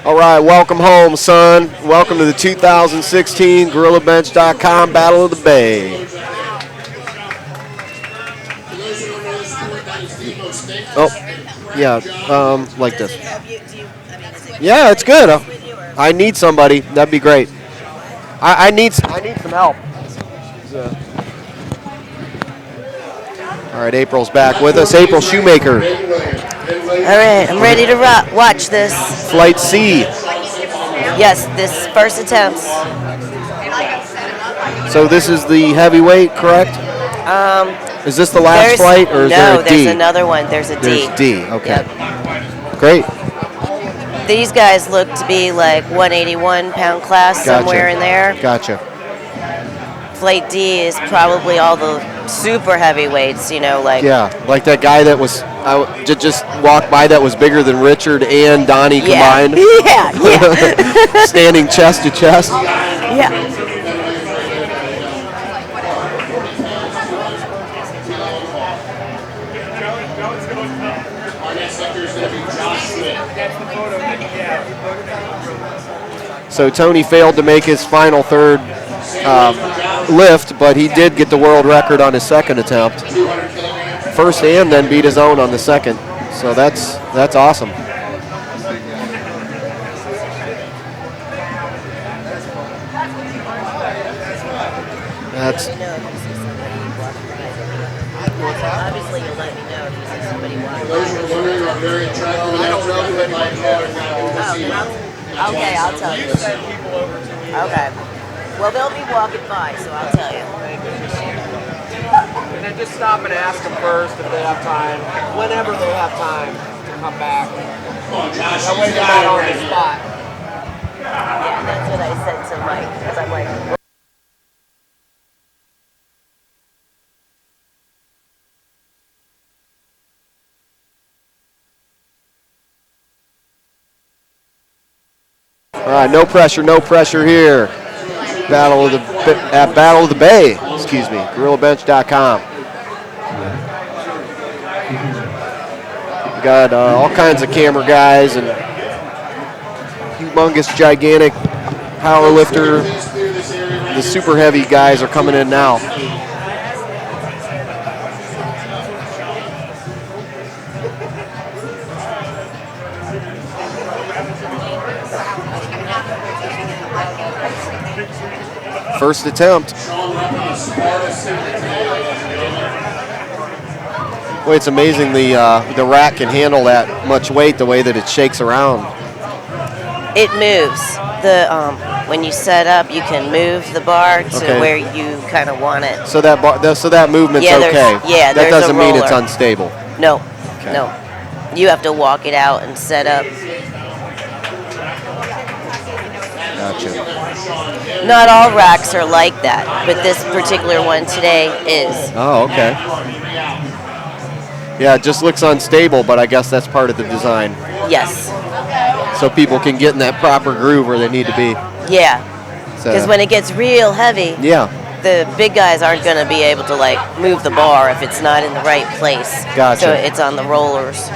All right, welcome home, son. Welcome to the 2016 GorillaBench.com Battle of the Bay. Oh, yeah, like this. Yeah, it's good. I need somebody. That'd be great. I need some help. All right, April's back with us. April Shoemaker. All right, I'm ready to watch this. Flight C. Yes, this first attempt. So this is the heavyweight, correct? Is this the last flight, or is there a D? No, there's another one. There's a D. There's D, okay. Yep. Great. These guys look to be like 181-pound class, somewhere in there. Gotcha. Flight D is probably all the super heavyweights, like... Yeah, like that guy that was, just walked by that was bigger than Richard and Donnie combined. Yeah. Standing chest to chest. Yeah. So Tony failed to make his final third lift, but he did get the world record on his second attempt. First and then beat his own on the second. So that's awesome. Obviously, you'll let me know if you see somebody walking. Those who are wondering are very attractive. Okay, I'll tell you. Okay. Well, they'll be walking by, so I'll tell you. And then just stop and ask them first if they have time, whenever they have time to come back. That way they're not on the spot. Yeah, that's what I said to Mike, because I'm like... All right, no pressure here. Battle of the Bay, GorillaBench.com. We got all kinds of camera guys and humongous, gigantic power lifter. The super heavy guys are coming in now. First attempt. Boy, it's amazing the rack can handle that much weight the way that it shakes around. It moves. When you set up, you can move the bar to where you kind of want it. So that movement's okay. Yeah, that doesn't mean it's unstable. No, no. You have to walk it out and set up. Gotcha. Not all racks are like that, but this particular one today is. Oh, okay. Yeah, it just looks unstable, but I guess that's part of the design. Yes. So people can get in that proper groove where they need to be. Yeah. Because when it gets real heavy, the big guys aren't going to be able to move the bar if it's not in the right place. Gotcha. So it's on the rollers.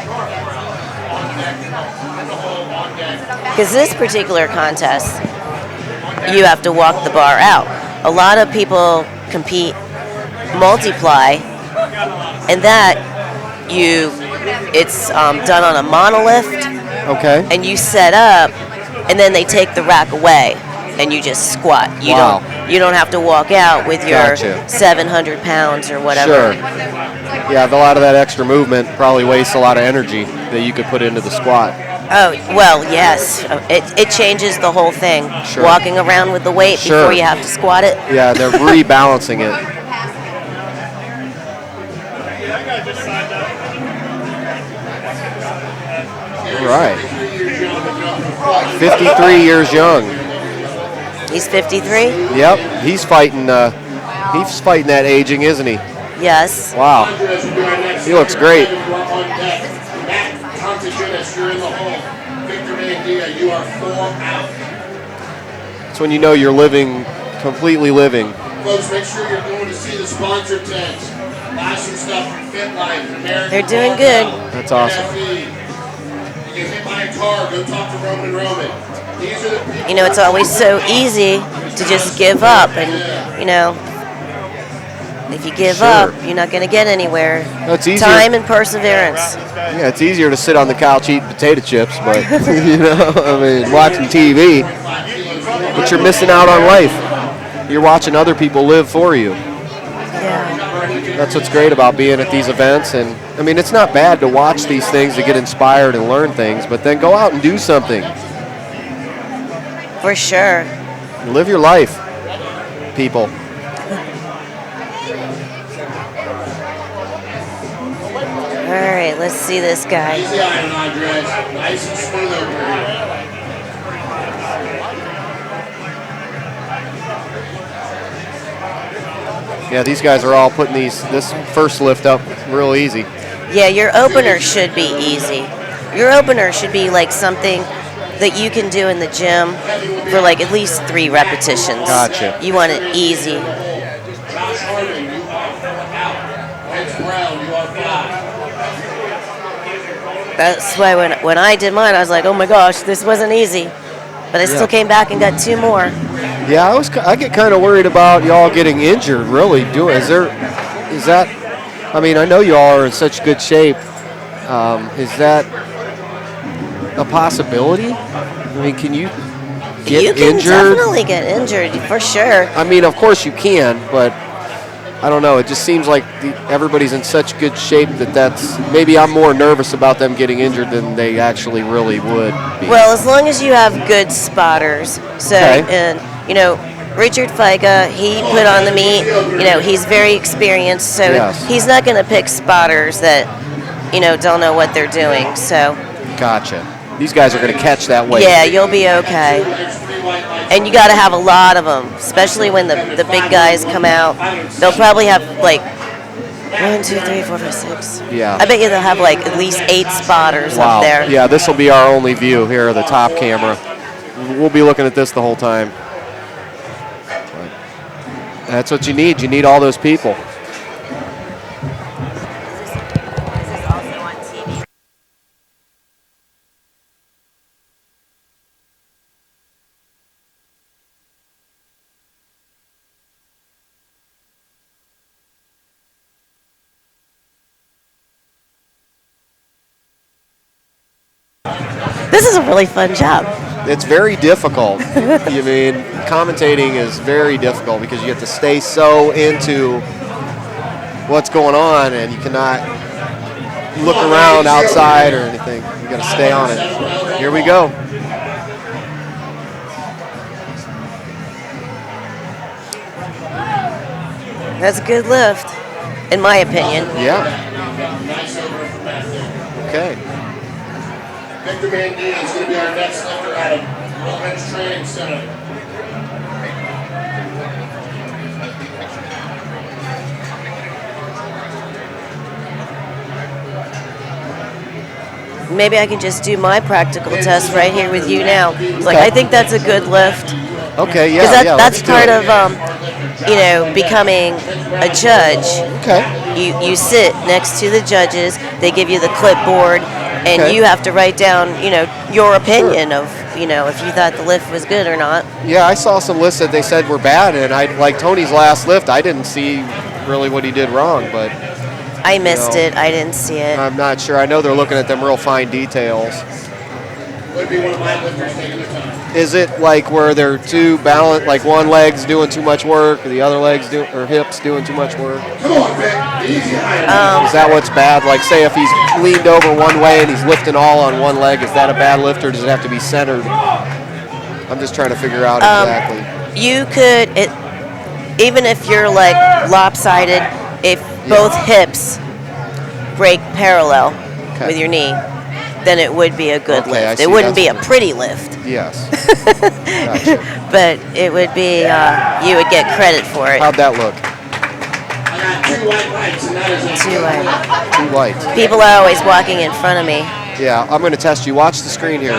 Because this particular contest, you have to walk the bar out. A lot of people compete multiply, and that it's done on a monolift. Okay. And you set up, and then they take the rack away, and you just squat. You don't have to walk out with your 700 pounds or whatever. Sure. Yeah, a lot of that extra movement probably wastes a lot of energy that you could put into the squat. Oh, well, yes. It changes the whole thing. Sure. Walking around with the weight before you have to squat it. Yeah, they're rebalancing it. All right. 53 years young. He's 53? Yep, he's fighting that aging, isn't he? Yes. Wow. He looks great. That's when you know you're completely living. Folks, make sure you're going to see the sponsor tent. Buy some stuff from Fit Life, American. They're doing good. That's awesome. You get hit by a car, go talk to Roman and Roman. These are the people. You know, it's always so easy to just give up, and you know, if you give up, you're not going to get anywhere. It's easier. Time and perseverance. Yeah, it's easier to sit on the couch eating potato chips, but you know, I mean, watching TV. But you're missing out on life. You're watching other people live for you. Yeah. That's what's great about being at these events. And I mean, it's not bad to watch these things to get inspired and learn things, but then go out and do something. For sure. Live your life, people. All right, let's see this guy. Easy iron, Andres. Nice and smooth over here. Yeah, these guys are all putting this first lift up real easy. Yeah, your opener should be easy. Your opener should be like something that you can do in the gym for like at least 3 repetitions. Gotcha. You want it easy. Josh Harmon, you are out. Lance Brown, you are 5. That's why when I did mine, I was like, oh my gosh, this wasn't easy. But I still came back and got 2 more. Yeah, I get kind of worried about y'all getting injured. Really, is that? I mean, I know y'all are in such good shape. Is that a possibility? I mean, can you get You can injured? definitely get injured, for sure. I mean, of course you can, but I don't know. It just seems like everybody's in such good shape that's maybe I'm more nervous about them getting injured than they actually really would be. Well, as long as you have good spotters. So, and you know, Richard Fica, he put on the meet. You know, he's very experienced, so he's not going to pick spotters that, you know, don't know what they're doing. So. Gotcha. These guys are going to catch that weight. Yeah, you'll be okay. And you got to have a lot of them, especially when the big guys come out. They'll probably have like 1, 2, 3, 4, 5, 6. Yeah. I bet you they'll have like at least 8 spotters up there. Yeah, this will be our only view here, the top camera. We'll be looking at this the whole time. But that's what you need. You need all those people. This is also on TV. This is a really fun job. It's very difficult. You mean, commentating is very difficult because you have to stay so into what's going on and you cannot look around outside or anything. You got to stay on it. Here we go. That's a good lift, in my opinion. Yeah. Okay. Victor Mandini is going to be our next lifter out of GorillaBench Training Center. Maybe I can just do my practical test right here with you now. Like, I think that's a good lift. Okay, yeah, Because yeah. that's part of, you know, becoming a judge. Okay. You sit next to the judges. They give you the clipboard, and you have to write down, you know, your opinion of, you know, if you thought the lift was good or not. Yeah, I saw some lists that they said were bad, and I like Tony's last lift. I didn't see really what he did wrong, but I missed it. I didn't see it. I'm not sure. I know they're looking at them real fine details. Would be one of my lifters taking the time. Is it like where they're too balanced, like one leg's doing too much work, or the other leg's or hips doing too much work? Come on, Vic. Easy. Is that what's bad? Like, say if he's leaned over one way and he's lifting all on one leg, is that a bad lift, or does it have to be centered? I'm just trying to figure out exactly. You could, even if you're like lopsided, if both hips break parallel with your knee, then it would be a good lift. It wouldn't be a pretty lift. Yes. Gotcha. But it would be, you would get credit for it. How'd that look? I got 2 white lights, and that is Too light. People are always walking in front of me. Yeah, I'm going to test you. Watch the screen here.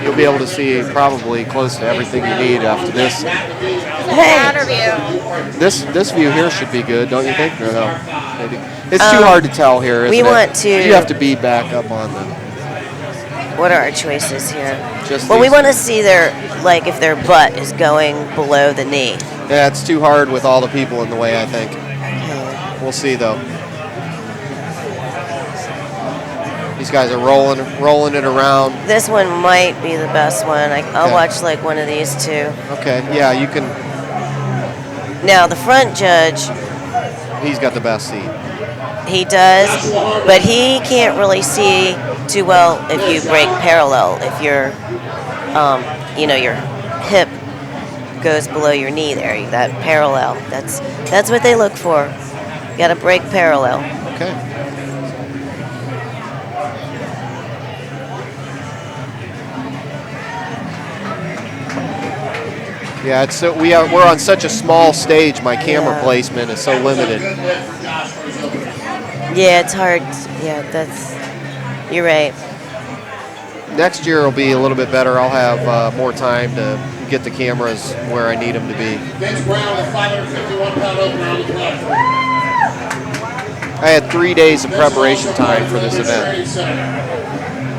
You'll be able to see probably close to everything you need after this. This view here should be good, don't you think? Or no? Maybe. It's too hard to tell here, isn't it? We want to. You have to be back up on them. What are our choices here? Just well, we these. want to see their, like, if their butt is going below the knee. Yeah, it's too hard with all the people in the way, I think. We'll see, though. These guys are rolling it around. This one might be the best one. I'll Okay. watch like one of these two. Okay, yeah, you can. Now the front judge, He's got the best seat. he does, but he can't really see too well if you break parallel. If your, your hip goes below your knee there, that parallel. That's what they look for. You got to break parallel. Okay. Yeah, it's so we're on such a small stage. My camera placement is so limited. Yeah, it's hard. Yeah, you're right. Next year will be a little bit better. I'll have more time to get the cameras where I need them to be. Vince Brown, the 551-pound opener on the platform. I had 3 days of preparation time for this event.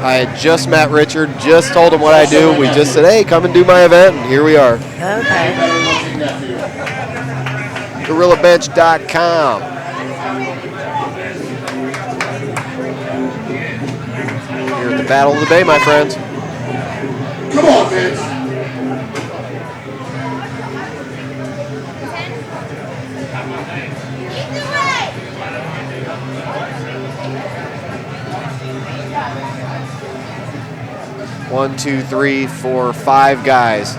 I had just met Richard, just told him what I do. We just said, hey, come and do my event, and here we are. Okay. GorillaBench.com. Here at the Battle of the Bay, my friends. Come on, Vince. 1, 2, 3, 4, 5 guys.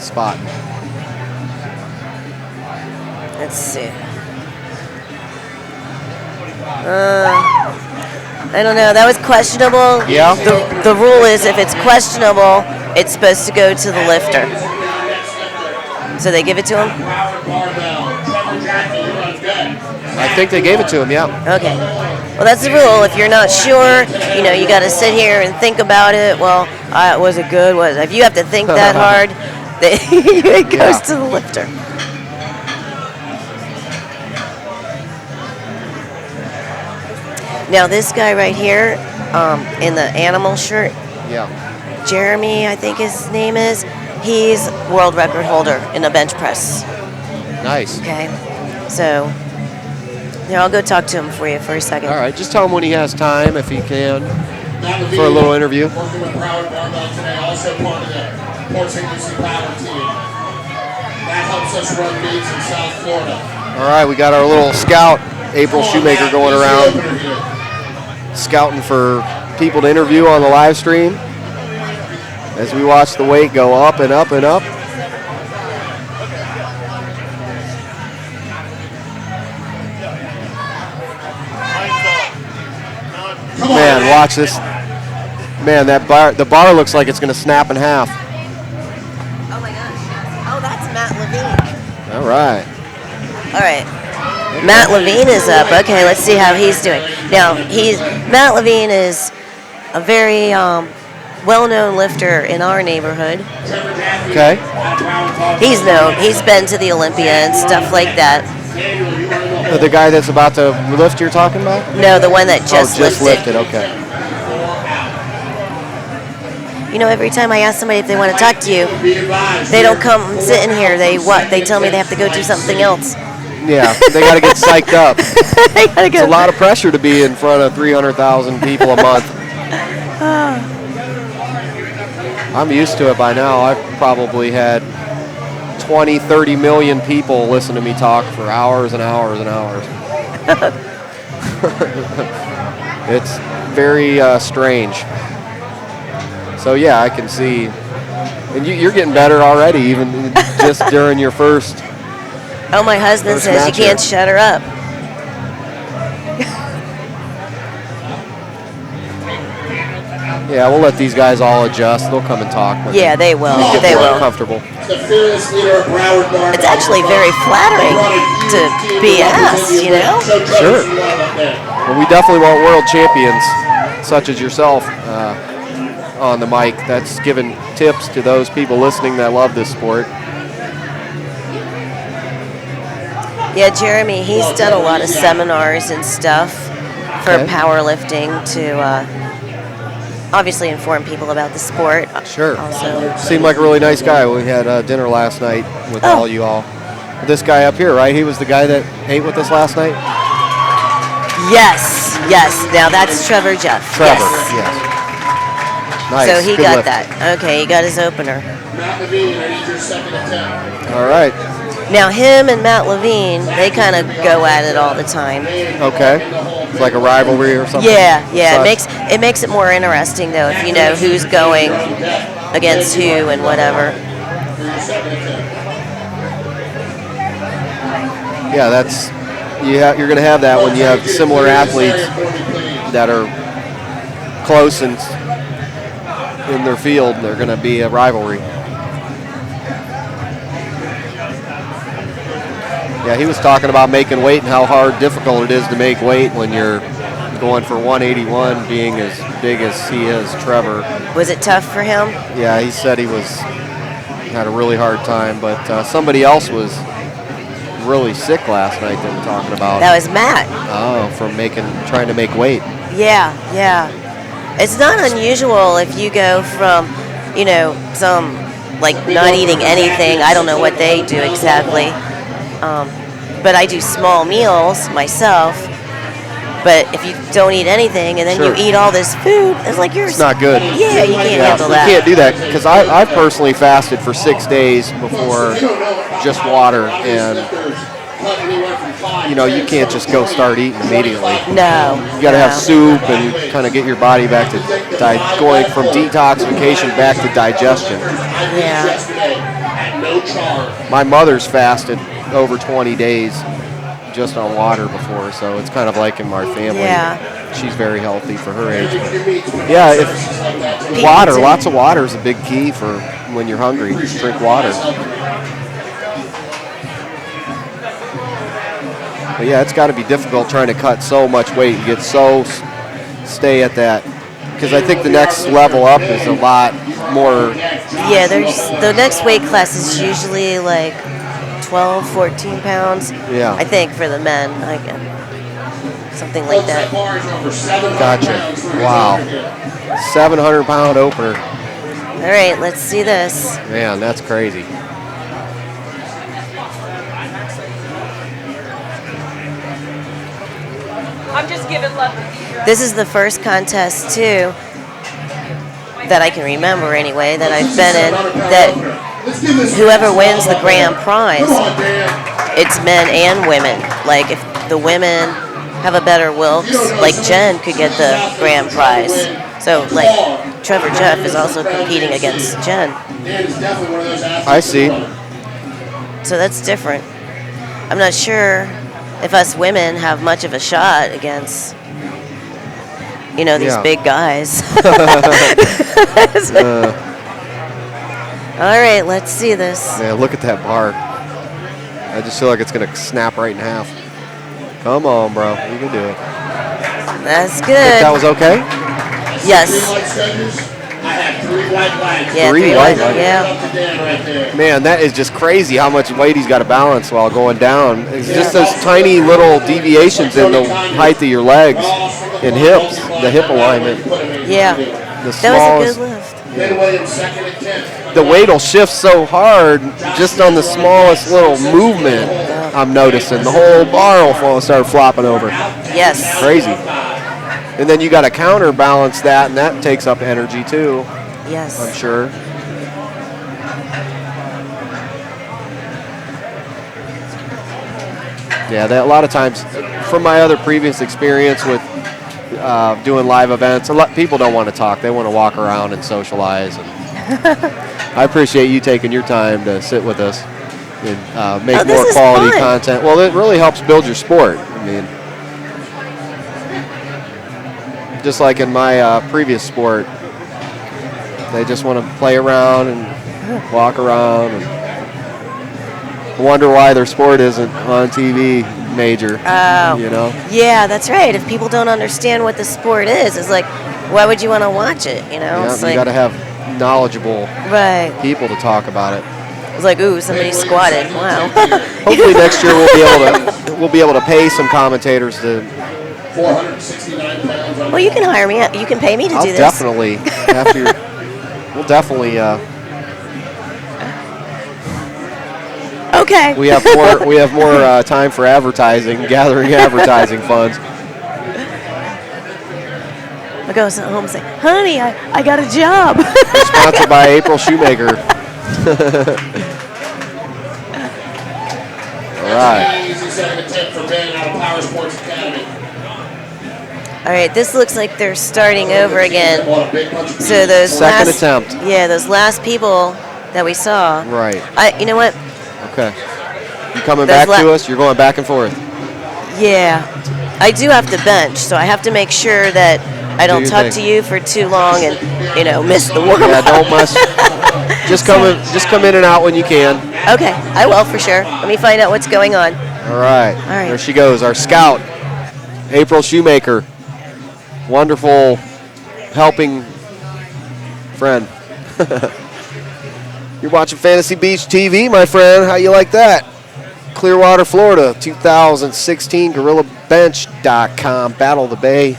Spot. Let's see. I don't know. That was questionable. Yeah. The rule is if it's questionable, it's supposed to go to the lifter. So they give it to him? I think they gave it to him, yeah. Okay. Well, that's the rule. If you're not sure, you got to sit here and think about it. Well, was it good? If you have to think that hard, it goes to the lifter. Now, this guy right here in the animal shirt, Yeah. Jeremy, I think his name is, he's world record holder in a bench press. Nice. Okay. So, here, I'll go talk to him for you for a second. All right, just tell him when he has time, if he can, for a little interview. Working with Broward Barbell today, also part of the Port St. Lucie Power team. That helps us run meets in South Florida. All right, we got our little scout, April Shoemaker, going around, scouting for people to interview on the live stream as we watch the weight go up and up and up. Man, watch this. Man, the bar looks like it's going to snap in half. Oh my gosh. Oh, that's Matt Levine. All right. All right. Matt Levine is up. Okay, let's see how he's doing. Now, Matt Levine is a very well-known lifter in our neighborhood. Okay. He's known. He's been to the Olympia and stuff like that. The guy that's about to lift you're talking about? No, the one that just lifted. Okay. Every time I ask somebody if they want to talk to you, they don't come sit in here. They tell me they have to go do something else. Yeah, they got to get psyched up. They gotta go. It's a lot of pressure to be in front of 300,000 people a month. I'm used to it by now. I've probably had 20, 30 million people listen to me talk for hours and hours and hours. It's very strange. So yeah, I can see. And you're getting better already, even just during your first. Oh, my husband says you can't shut her up. Yeah, we'll let these guys all adjust. They'll come and talk. Yeah, they will. They will. Comfortable. The fearless leader of Broward Barbell. It's actually very flattering to be asked, Sure. Well, we definitely want world champions such as yourself on the mic. That's giving tips to those people listening that love this sport. Yeah, Jeremy, he's done a lot of seminars and stuff for Okay. powerlifting to obviously inform people about the sport. Sure. Also. Seemed like a really nice guy. We had dinner last night with all you all. This guy up here, right? He was the guy that ate with us last night? Yes. Now that's Trevor Jeff. Trevor, yes. Nice. So he Good got lift. that. Okay, he got his opener. Matt Levine, I need your second attempt. All right. Now him and Matt Levine, they kind of go at it all the time. Okay. It's like a rivalry or something? Yeah. Such. It makes it more interesting though if you know who's going against who and whatever. Yeah, that's you're going to have that when you have similar athletes that are close and in their field. They're going to be a rivalry. Yeah, he was talking about making weight and how difficult it is to make weight when you're going for 181, being as big as he is, Trevor. Was it tough for him? Yeah, he said he had a really hard time, but somebody else was really sick last night they were talking about. That was Matt. Oh, from trying to make weight. Yeah. It's not unusual if you go from, some like not eating anything. I don't know what they do exactly. But I do small meals myself. But if you don't eat anything and then you eat all this food, it's like It's not good. Yeah, you can't handle that. You can't do that because I personally fasted for 6 days before just water, and you can't just go start eating immediately. No. You got to have soup and kind of get your body back to going from detoxification back to digestion. Yeah. My mother's fasted over 20 days just on water before, so it's kind of like in our family. Yeah. She's very healthy for her age. But yeah, lots of water is a big key for when you're hungry. Just drink water. But yeah, it's got to be difficult trying to cut so much weight. You get stay at that. Because I think the next level up is a lot more. Yeah, the next weight class is usually like 12, 14 pounds. Yeah. I think for the men, something like that. Gotcha. Wow. 700-pound opener. All right, let's see this. Man, that's crazy. I'm just giving love. This is the first contest too that I can remember anyway that I've been in that whoever wins the grand prize, it's men and women. Like if the women have a better Wilks, like Jen could get the grand prize. So like Trevor Jeff is also competing against Jen. I see. So that's different. I'm not sure if us women have much of a shot against, these big guys. All right, let's see this. Man, look at that bar. I just feel like it's going to snap right in half. Come on, bro. You can do it. That's good. Think that was okay? Yes. I had 3 white flags. Yeah, Three white flags. Yeah. Man, that is just crazy how much weight he's got to balance while going down. It's just those tiny little deviations in the height of your legs and hips, the hip alignment. Yeah. The That was smallest, a good lift. Midway in second and 10. the weight will shift so hard just on the smallest little movement. I'm noticing the whole bar will start flopping over. Yes. Crazy. And then you got to counterbalance that, and that takes up energy too, Yes. I'm sure. Yeah, that a lot of times, from my other previous experience with doing live events, people don't want to talk. They want to walk around and socialize. And I appreciate you taking your time to sit with us and make more quality content. Well, it really helps build your sport. I mean, just like in my previous sport, they just want to play around and walk around and wonder why their sport isn't on TV major. Yeah, that's right. If people don't understand what the sport is, it's like, why would you want to watch it? It's you like, got to have knowledgeable people to talk about it. It's like, ooh, somebody squatted. Wow. Hopefully next year we'll be able to pay some commentators to 469 pounds. Well, you can hire me. You can pay me to I'll do this. definitely after. We'll definitely. Okay. We have more. We have more time for advertising, gathering advertising funds. I go home and say, honey, I got a job. Sponsored by April Shoemaker. All right. Easy second attempt for Ben out of Power Sports Academy. All right, this looks like they're starting over again. So those Second last, attempt. Yeah, those last people that we saw. Right. You know what? Okay. You coming Those back to us? You're going back and forth. Yeah. I do have to bench, so I have to make sure that I don't your talk thing. to you for too long and, miss the warm-up. Yeah, don't mess. Just come in and out when you can. Okay, I will for sure. Let me find out what's going on. All right. All right. There she goes, our scout, April Shoemaker. Wonderful helping friend. You're watching Fantasy Beach TV, my friend. How you like that? Clearwater, Florida, 2016, GorillaBench.com, Battle of the Bay.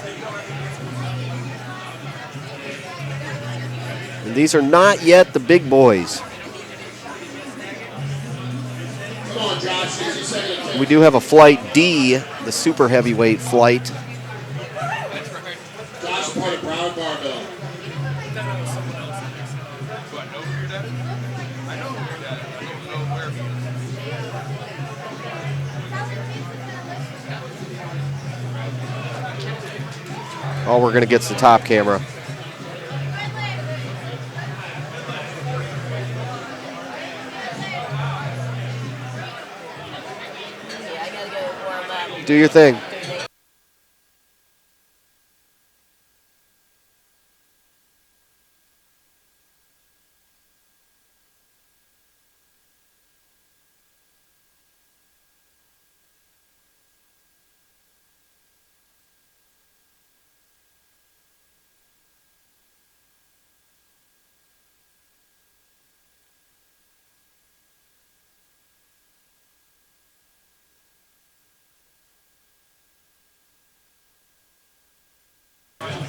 And these are not yet the big boys. Come on, Josh. Easy second attempt. We do have a flight D, the super heavyweight flight. Josh part of Brown Barbell. All we're going to get is the top camera. Do your thing.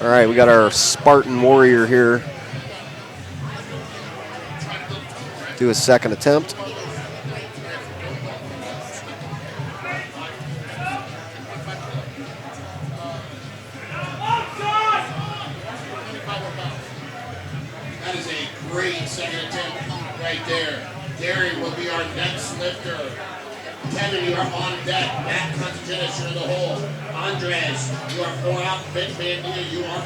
All right, we got our Spartan Warrior here. Do his second attempt. That is a great second attempt right there. Gary will be our next lifter. Kevin, you are on deck. Matt Constantinos, you're in the hole. Andres, you are 4 out. Vic Bandia, you are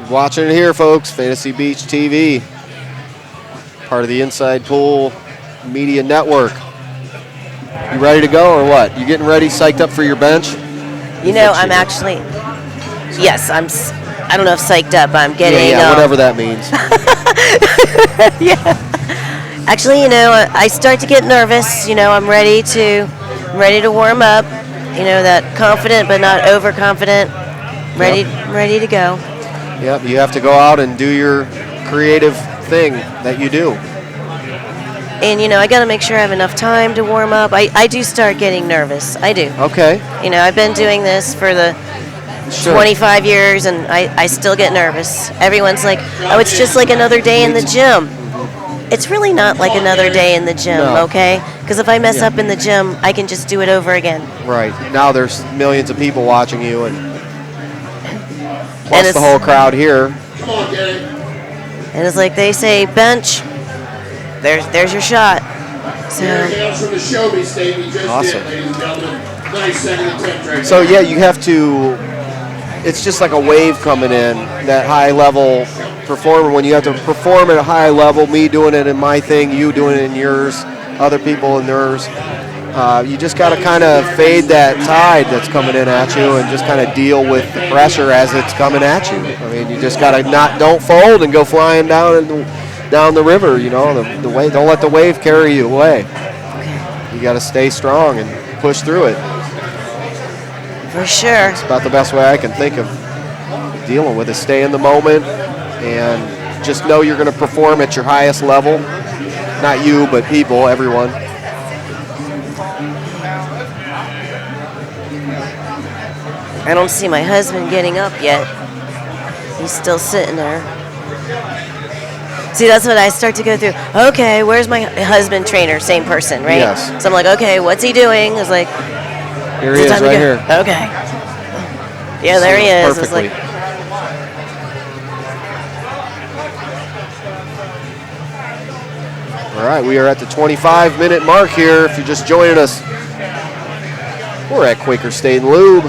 5. Watching it here, folks. Fantasy Beach TV. Part of the Inside Pool Media Network. You ready to go or what? You getting ready, psyched up for your bench? I'm actually, yes, I don't know if psyched up, I'm getting. Yeah, whatever that means. Yeah. Actually, I start to get nervous. I'm ready to warm up. That confident but not overconfident. Ready to go. Yep, you have to go out and do your creative thing that you do. And, I got to make sure I have enough time to warm up. I do start getting nervous. I do. Okay. I've been doing this for the 25 years, and I still get nervous. Everyone's like, oh, it's just like another day in the gym. It's really not like another day in the gym, okay? Because if I mess up in the gym, I can just do it over again. Right. Now there's millions of people watching you, and plus the whole crowd here. Come on, Gary. And it's like they say, bench, there's your shot. So, Gary Dales from the Show Me State. He just Awesome. did, ladies and gentlemen. Nice second attempt right So, there. yeah, you have to, it's just like a wave coming in, that high-level performer. When you have to perform at a high level, me doing it in my thing, you doing it in yours, other people in theirs, you just got to kind of fade that tide that's coming in at you and just kind of deal with the pressure as it's coming at you. I mean, you just got to don't fold and go flying down the river, the wave. Don't let the wave carry you away. You got to stay strong and push through it. for sure. It's about the best way I can think of dealing with it. Stay in the moment and just know you're going to perform at your highest level. Not you, but people, everyone. I don't see my husband getting up yet. He's still sitting there. See, that's what I start to go through. Okay, where's my husband trainer? Same person, right? Yes. So I'm like, okay, what's he doing? It's like, Here he is, time to right go. here. Okay. Yeah, there he is. It's Perfectly. like, All right, we are at the 25-minute mark here. If you're just joining us, we're at Quaker State and Lube.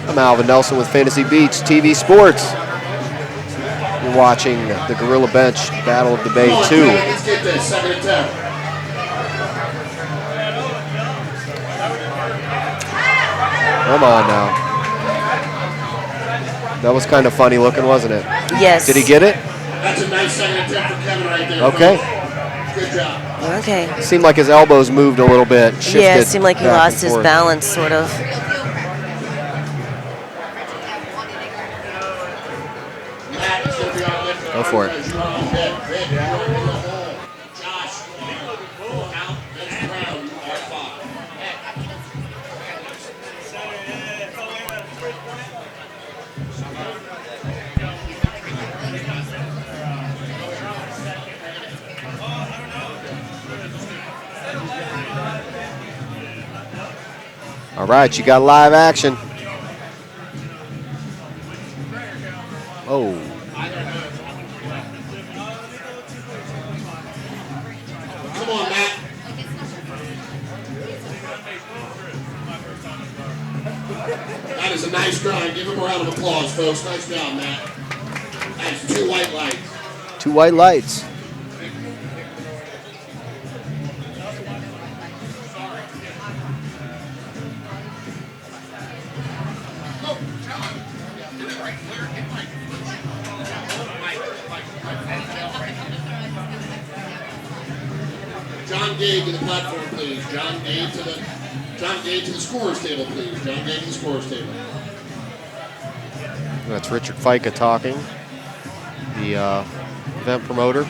I'm Alvin Nelson with Fantasy Beach TV Sports. You're watching the Gorilla Bench Battle of the Bay 2. Let's get this, second attempt. Come on now. That was kind of funny looking, wasn't it? yes. Did he get it? That's a nice second attempt for Kevin right there. Okay. Good job. Okay. Seemed like his elbows moved a little bit. Shifted Yeah, it seemed like he back lost and his forth. balance, sort of. Matt is going to be our lifter. Go for it. Andres, you're on deck. Vic, you're in the hole. Josh, four out. Vince Brown, you are 5. All right, you got live action. Oh. Come on, Matt. That is a nice grind. Give him a round of applause, folks. Nice job, Matt. That's 2 white lights. 2 white lights. John Gage to the platform, please. John Gage to the scorers table, please. John Gage to the scorers table. That's Richard Fica talking, the event promoter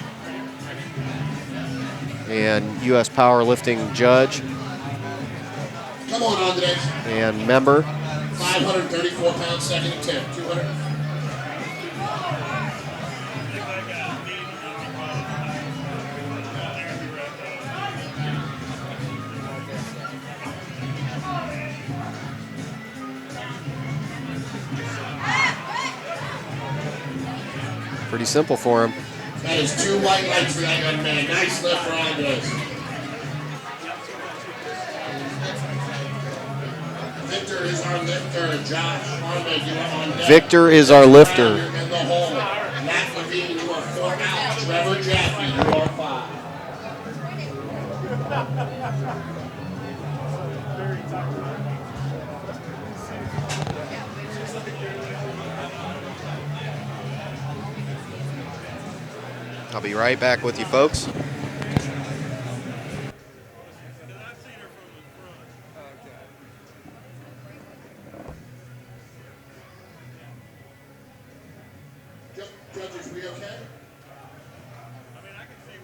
and U.S. Powerlifting judge Come on, Andres. and member. 534 pounds, second attempt. 200. Pretty simple for him. That is 2 white lights for that young man. Nice lift for Andres. Victor is our lifter. Josh Harmon, you are on deck. Victor is our lifter. You're in the hole. Matt Levine, you are 4 out. Trevor Jaffe, you are 5. I'll be right back with you folks. Judges, we okay?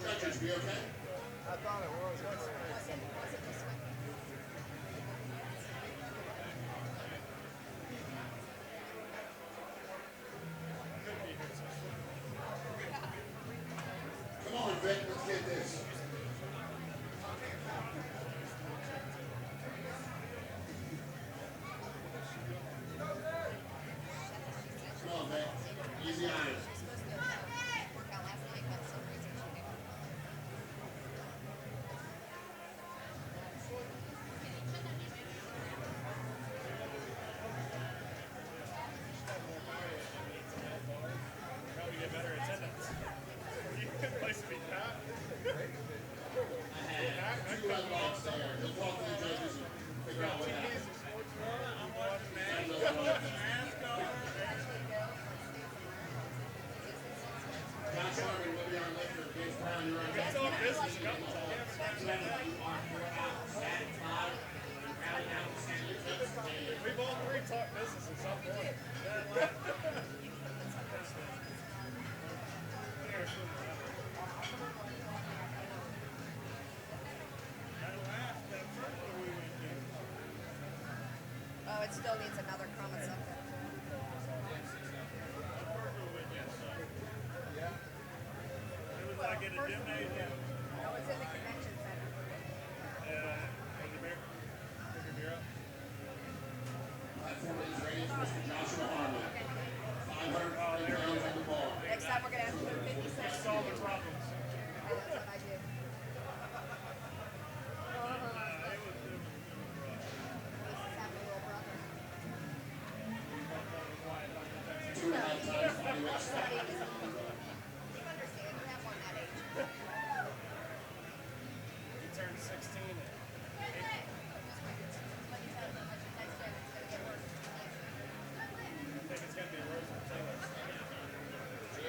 Judges, we okay? Come on, Vic, let's get this. Come on, Vic. Easy on it. Two red lights there. He'll talk to the judges and figure out what happened. Josh Harmon will be our lifter. Vince Brown, you're on deck. You are 4 out. Matt 5. And Crowley out. We've all 3 talked business at some point. it still needs another crumb of something. It was like in a gymnasium. No, it's in the convention center. Take your beer. Take your beer up. Platform is ready for Mr. Joshua Harmon. 540 pounds on the bar. Next time we're going to have to put 50 cents. Solve the problems. That's what I do. It was This is having a little brother. 2.5 times body weight stack. You understand, you have one that age. He turned 16 in April. I think it's going to be worse than Taylor. She's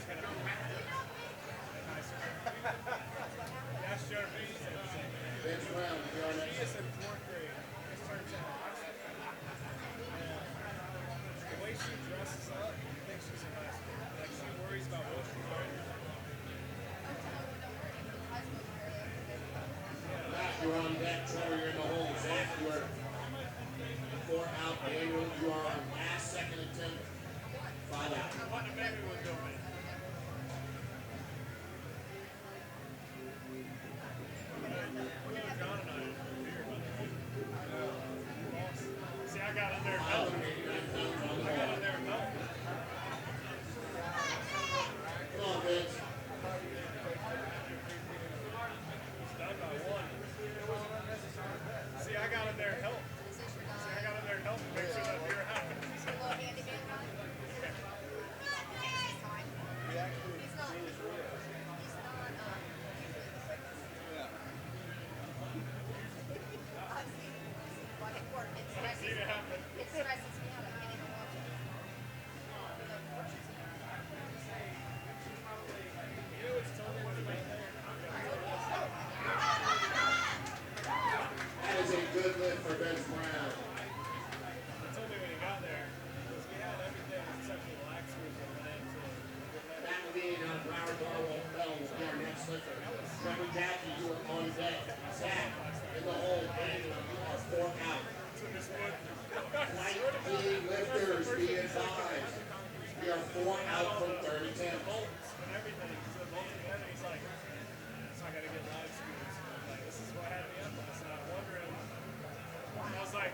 going to be nicer. That's Jeremy. Bench round, we are She next. is in 4th grade. Just turned 10. The way she dresses up, I think she's in high school. Like, she worries about what she's wearing. Matt, you're on deck. Trevor, you're in the hole. Zach, you are 4 out. Daniel, you are on last second attempt. 5 out. What the baby was doing. John and I see, I got in there and helped. 589 pounds on the I got in bar. there and helped. Come on, Vince. It's done by 1. See, I got in there and helped. See, I got in there and helped to make sure that beer happened. See it happen. It stresses me out. I can't even watch it. You know, it's totally what my thing. That is a good lift for Vince Brown. He told me when he got there, because we had everything except for relaxers and went into Matt Levine out of Broward Darwell Bell will be our next lifter. Trevor Jackie, you are on deck. Zach, in the hole. Daniel, you are 4 out. this wood. Light clean lifters, be advised. We are 4 out from 30 10. Bolts and everything. So the bolts together, he's like, so I gotta get live screws. Like, this is what had me up last night. Wondering. I was like,